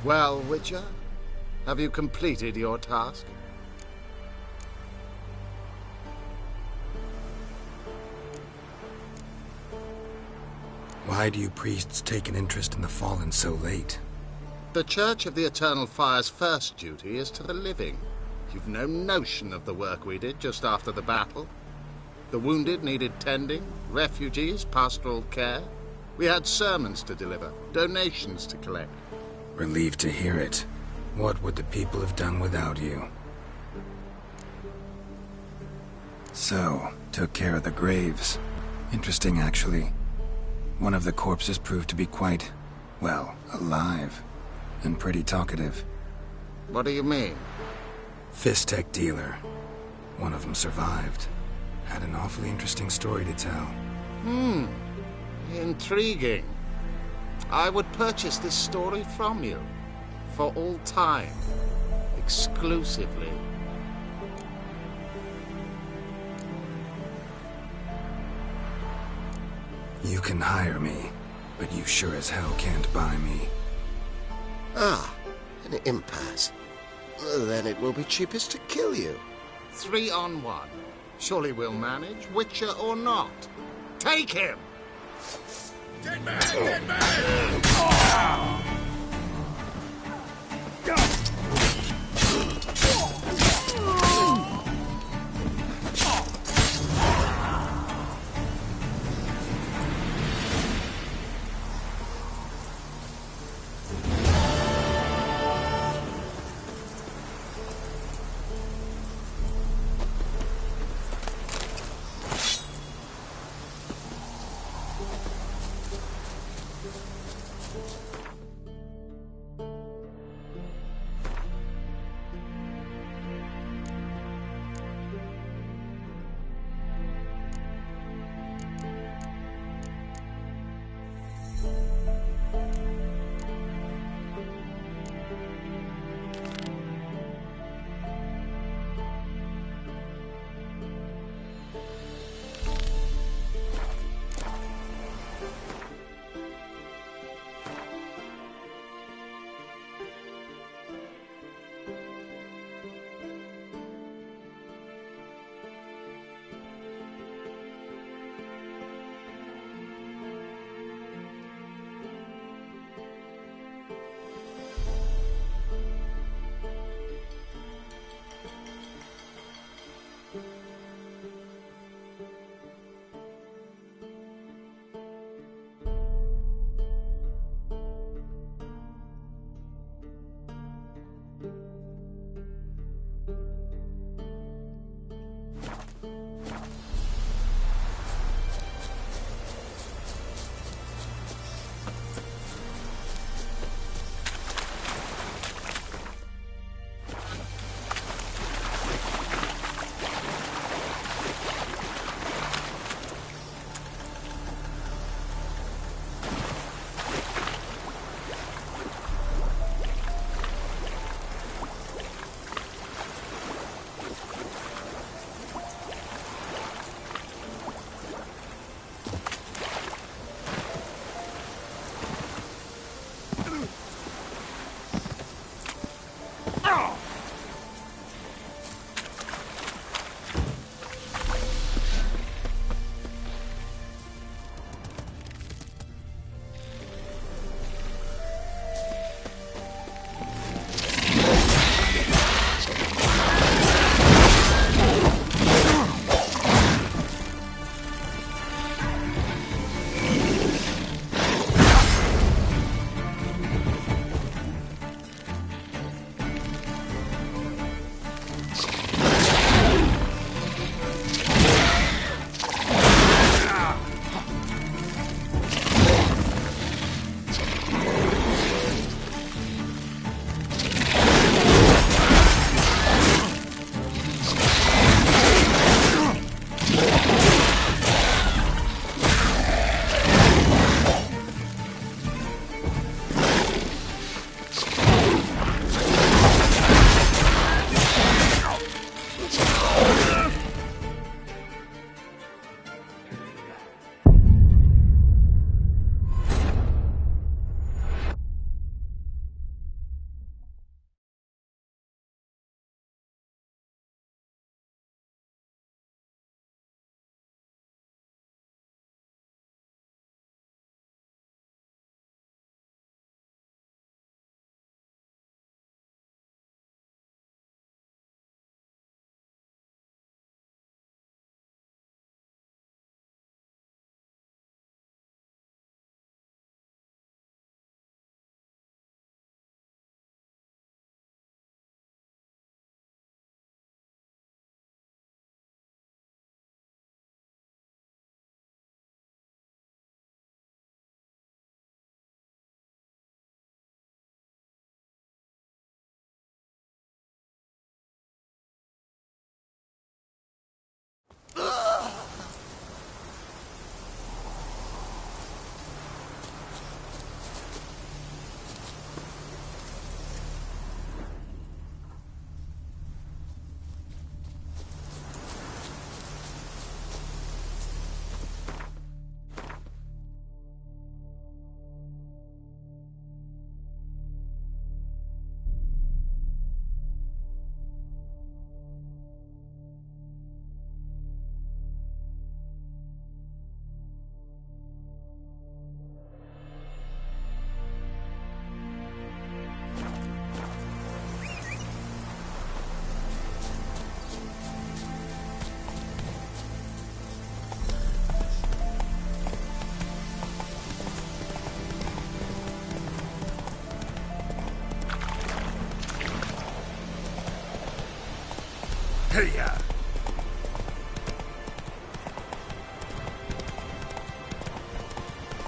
Well, Witcher, have you completed your task? Why do you priests take an interest in the fallen so late? The Church of the Eternal Fire's first duty is to the living. You've no notion of the work we did just after the battle. The wounded needed tending, refugees, pastoral care. We had sermons to deliver, donations to collect. Relieved to hear it. What would the people have done without you? So, took care of the graves. Interesting, actually. One of the corpses proved to be quite, well, alive. And pretty talkative. What do you mean? Fist tech dealer. One of them survived. Had an awfully interesting story to tell. Intriguing. I would purchase this story from you. For all time. Exclusively. You can hire me, but you sure as hell can't buy me. Ah, an impasse. Then it will be cheapest to kill you. 3 on 1. Surely we'll manage, Witcher or not. Take him! Dead man! Dead man! Hiya!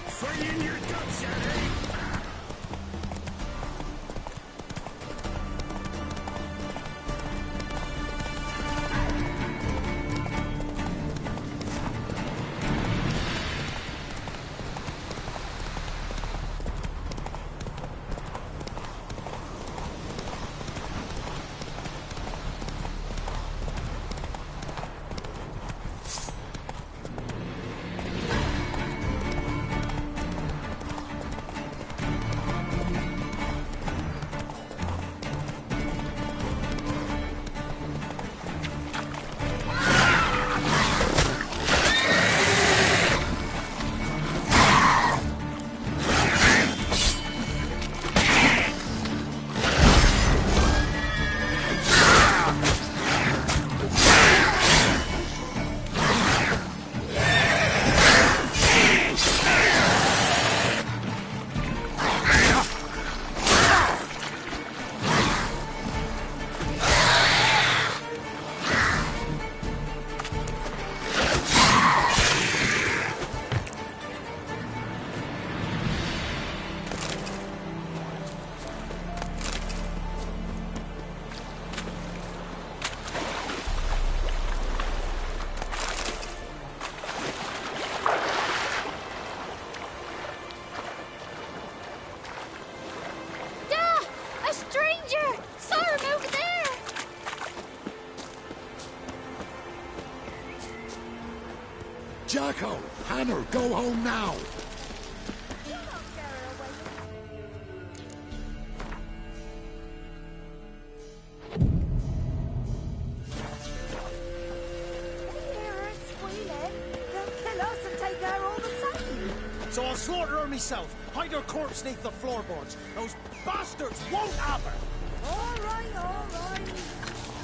Fight in your guts, Eddie! Jacko! Hannah, go home now! So I'll slaughter her myself, hide her corpse neath the floorboards. Those bastards won't have her! All right.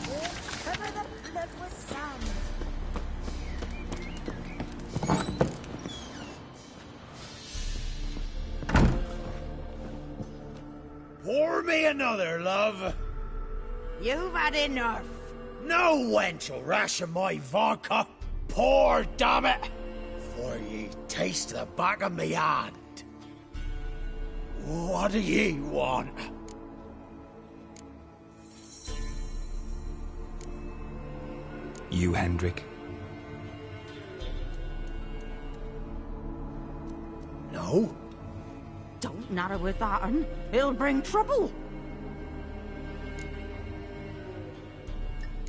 We'll cover the blood with sand. Pour me another, love. You've had enough. No wench will ration my vodka. Pour, damn it. For ye taste the back of me hand. What do ye want? You, Hendrik? No. Don't natter with that un. It'll bring trouble.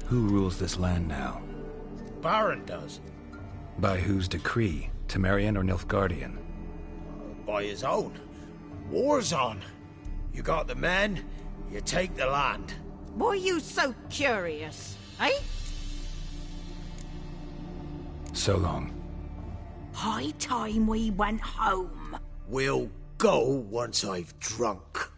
Who rules this land now? Baron does. By whose decree? Temerian or Nilfgaardian? By his own. War's on. You got the men, you take the land. Why you so curious, eh? So long. High time we went home. We'll go once I've drunk.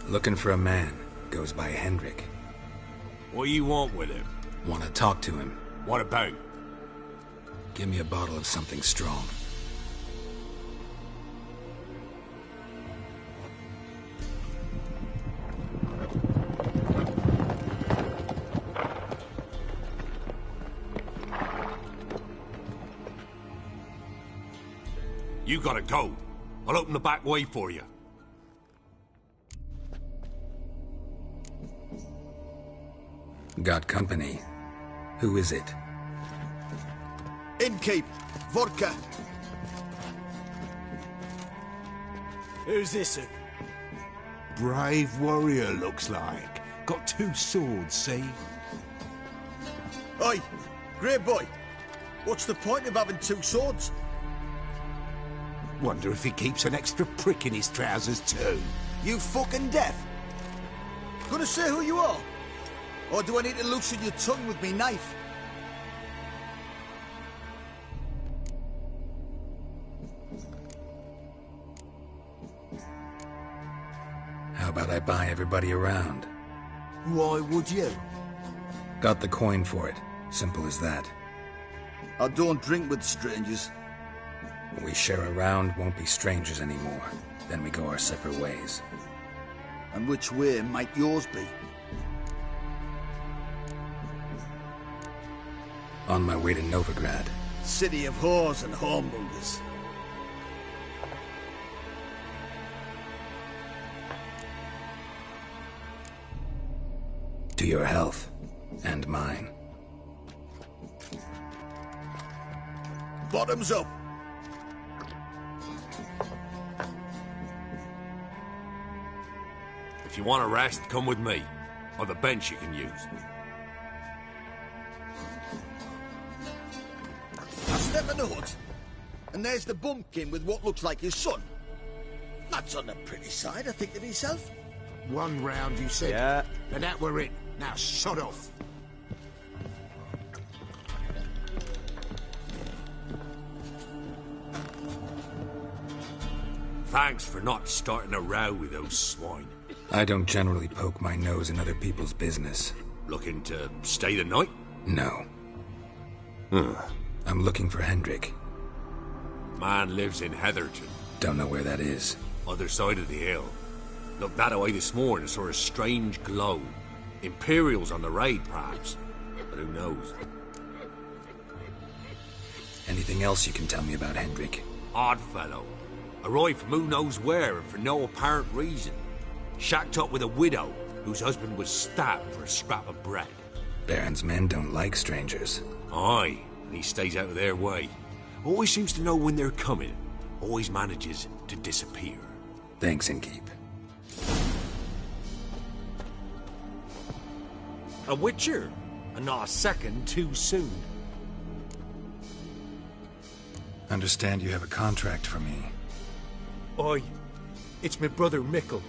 Looking for a man. Goes by Hendrik. What do you want with him? Want to talk to him. What about? Give me a bottle of something strong. You gotta go. I'll open the back way for you. Got company. Who is it? Innkeep, vodka. Who's this? Brave warrior, looks like. Got 2 swords, see? Oi, great boy. What's the point of having 2 swords? Wonder if he keeps an extra prick in his trousers too. You fucking deaf? Gonna say who you are? Or do I need to loosen your tongue with me knife? How about I buy everybody around? Why would you? Got the coin for it. Simple as that. I don't drink with strangers. When we share a round, won't be strangers anymore. Then we go our separate ways. And which way might yours be? On my way to Novigrad. City of whores and hornmongers. To your health. And mine. Bottoms up! If you want a rest, come with me. Or the bench you can use. I step in the hut, and there's the bumpkin with what looks like his son. That's on the pretty side, I think to myself. One round, you said? Yeah. And that were it. Now, sod off. Thanks for not starting a row with those swine. I don't generally poke my nose in other people's business. Looking to stay the night? No. Huh. I'm looking for Hendrik. Man lives in Heatherton. Don't know where that is. Other side of the hill. Looked that away this morning, saw a strange glow. Imperials on the raid, perhaps. But who knows? Anything else you can tell me about Hendrik? Odd fellow. Arrived from who knows where and for no apparent reason. Shacked up with a widow whose husband was stabbed for a scrap of bread. Baron's men don't like strangers. Aye, and he stays out of their way. Always seems to know when they're coming. Always manages to disappear. Thanks, Inkeep. A witcher, and not a second too soon. Understand you have a contract for me. Aye. It's my brother Mickle.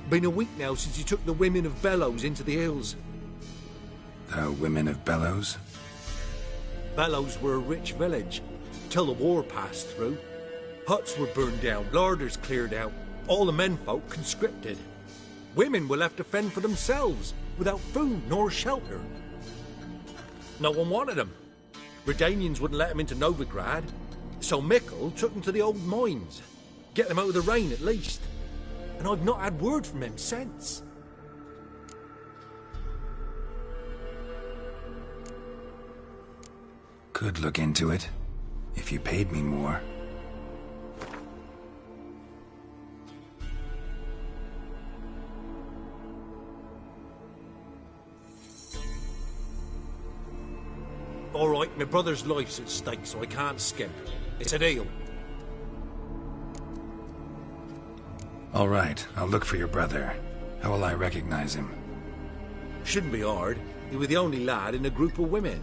Been a week now since he took the women of Bellows into the hills. The women of Bellows? Bellows were a rich village, till the war passed through. Huts were burned down, larders cleared out, all the menfolk conscripted. Women were left to fend for themselves, without food nor shelter. No one wanted them. Redanians wouldn't let them into Novigrad, so Mickle took them to the old mines. Get them out of the rain, at least. And I've not had word from him since. Could look into it, if you paid me more. All right, my brother's life's at stake, so I can't skimp. It's a deal. All right, I'll look for your brother. How will I recognize him? Shouldn't be hard. You were the only lad in a group of women.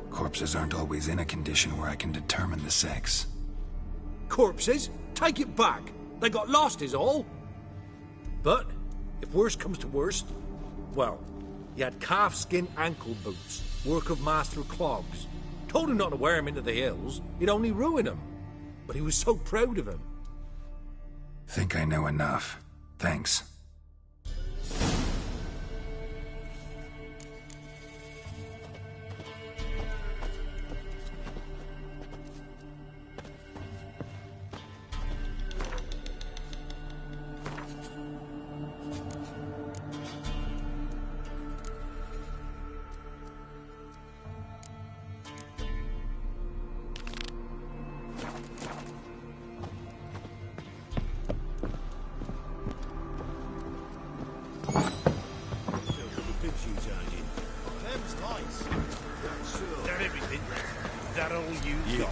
Corpses aren't always in a condition where I can determine the sex. Corpses? Take it back. They got lost is all. But, if worst comes to worst, well, he had calfskin ankle boots, work of Master Clogs. Told him not to wear him into the hills, he'd only ruin him. But he was so proud of him. Think I know enough. Thanks.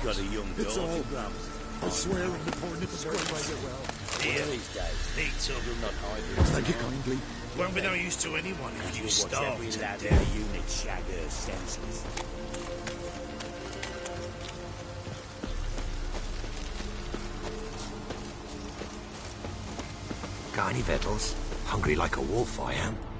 Got a young It's daughter. all grams. I swear on the poor nippers work quite well. Here these days, need children not hiding. Thank you kindly. Won't be no use to anyone if you starve to death. unit shag her senses. Got any victuals? Hungry like a wolf, I am.